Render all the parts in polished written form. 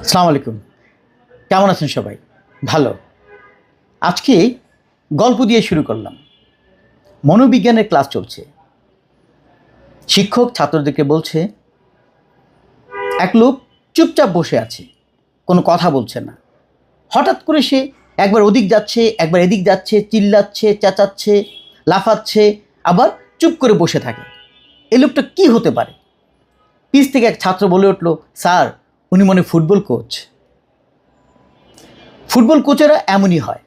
আসসালামু আলাইকুম। কেমন আছেন সবাই? ভালো। আজকে গল্প দিয়ে শুরু করলাম। মনোবিজ্ঞানের ক্লাস চলছে। শিক্ষক ছাত্রদেরকে বলছে, এক লোক চুপচাপ বসে আছে, কোনো কথা বলছে না। হঠাৎ করে সে একবার ওদিক যাচ্ছে, একবার এদিক যাচ্ছে, চিল্লাচ্ছে, চেঁচাচ্ছে, লাফাচ্ছে, আবার চুপ করে বসে থাকে। এই লোকটা কী হতে পারে? পিছ থেকে এক ছাত্র বলে উঠল, স্যার, উনি মনে ফুটবল কোচ। ফুটবল কোচেরা এমনই হয়।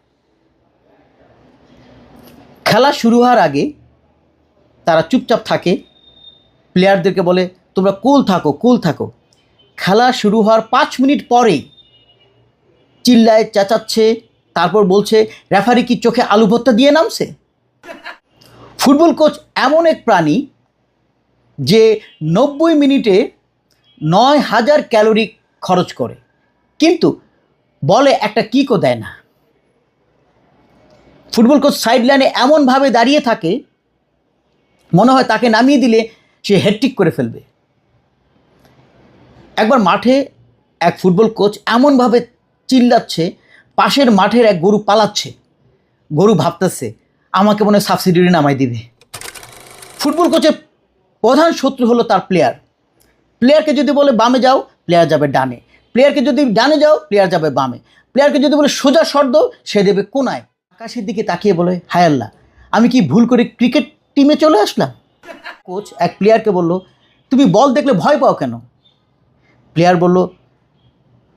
খেলা শুরু হওয়ার আগে তারা চুপচাপ থাকে, প্লেয়ারদেরকে বলে তোমরা কুল থাকো, কুল থাকো। খেলা শুরু হওয়ার 5 মিনিট পরেই চিল্লায়, চেঁচাচ্ছে, তারপর বলছে রেফারি কি চোখে আলু ভর্তা দিয়ে নামছে? ফুটবল কোচ এমন এক প্রাণী যে 90 মিনিটে 9000 ক্যালোরি খরচ করে, কিন্তু বলে একটা কিকও দেয় না। ফুটবল কোচ সাইড লাইনে এমনভাবে দাঁড়িয়ে থাকে, মনে হয় তাকে নামিয়ে দিলে সে হ্যাটট্রিক করে ফেলবে। একবার মাঠে এক ফুটবল কোচ এমনভাবে চিল্লাচ্ছে, পাশের মাঠের এক গরু পালাচ্ছে। গরু ভাবতেছে আমাকে মনে হয় সাবসিডিয়ারি নামাই দিবে। ফুটবল কোচের প্রধান শত্রু হলো তার প্লেয়ার। প্লেয়ারকে যদি বলে বামে যাও, প্লেয়ার যাবে ডানে। প্লেয়ারকে যদি ডানে যাও, প্লেয়ার যাবে বামে। প্লেয়ারকে যদি বলে সোজা সর দাও, সে দেবে কোনায়। আকাশের দিকে তাকিয়ে বলে, হায় আল্লাহ, আমি কি ভুল করে ক্রিকেট টিমে চলে আসলাম? কোচ এক প্লেয়ারকে বলল, তুমি বল দেখলে ভয় পাও কেন? প্লেয়ার বলল,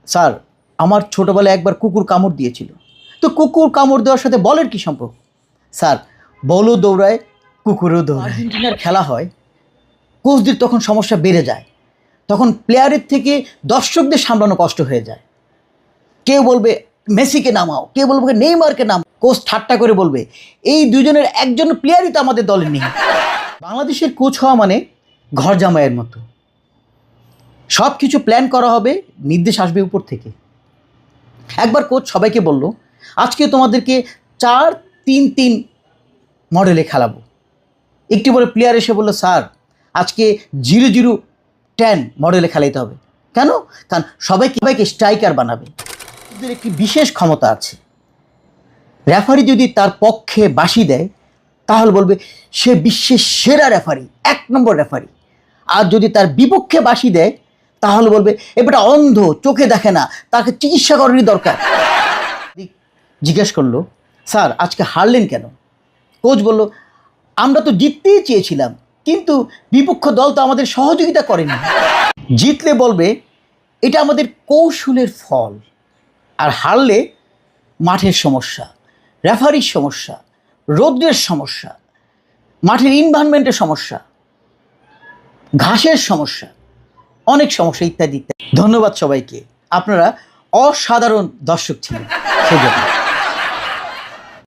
স্যার, আমার ছোটোবেলায় একবার কুকুর কামড় দিয়েছিল। তো কুকুর কামড় দেওয়ার সাথে বলের কী সম্পর্ক? স্যার, বলও দৌড়ায়, কুকুরও দৌড়ায়। আর্জেন্টিনার খেলা হয়, কোচদের তখন সমস্যা বেড়ে যায়। তখন প্লেয়ারের থেকে দর্শকদের সামলানো কষ্ট হয়ে যায়। কেউ বলবে মেসিকে নামাও, কেউ বলবে নেইমারকে নামাও। কোচ ঠাট্টা করে বলবে এই দুজনের একজন প্লেয়ারই তো আমাদের দলে নেই। বাংলাদেশের কোচ হওয়া মানে ঘর জামাইয়ের মতো। সব কিছু প্ল্যান করা হবে, নির্দেশ আসবে উপর থেকে। একবার কোচ সবাইকে বলল, আজকে তোমাদেরকে 4-3-3 মডেলে খেলাবো। একটি বলে প্লেয়ার এসে বলল, স্যার, আজকে 0-0-10 মডেলে খেলাইতে হবে। কেন? কারণ সবাইকে স্ট্রাইকার বানাবে। এদের একটি বিশেষ ক্ষমতা আছে, রেফারি যদি তার পক্ষে বাঁশি দেয় তাহলে বলবে সে বিশ্বের সেরা রেফারি, 1 নম্বর রেফারি। আর যদি তার বিপক্ষে বাঁশি দেয় তাহলে বলবে এটা অন্ধ, চোখে দেখে না, তাকে চিকিৎসা করারই দরকার। জিজ্ঞেস করলো, স্যার, আজকে হারলেন কেন? কোচ বলল, আমরা তো জিততেই চেয়েছিলাম, কিন্তু বিপক্ষ দল তো আমাদের সহযোগিতা করেনি। জিতলে বলবে এটা আমাদের কৌশলের ফল, আর হারলে মাঠের সমস্যা, রেফারির সমস্যা, রোদ্রের সমস্যা, মাঠের এনভায়রনমেন্টের সমস্যা, ঘাসের সমস্যা, অনেক সমস্যা ইত্যাদি ইত্যাদি। ধন্যবাদ সবাইকে, আপনারা অসাধারণ দর্শক ছিলেন। সেজন্য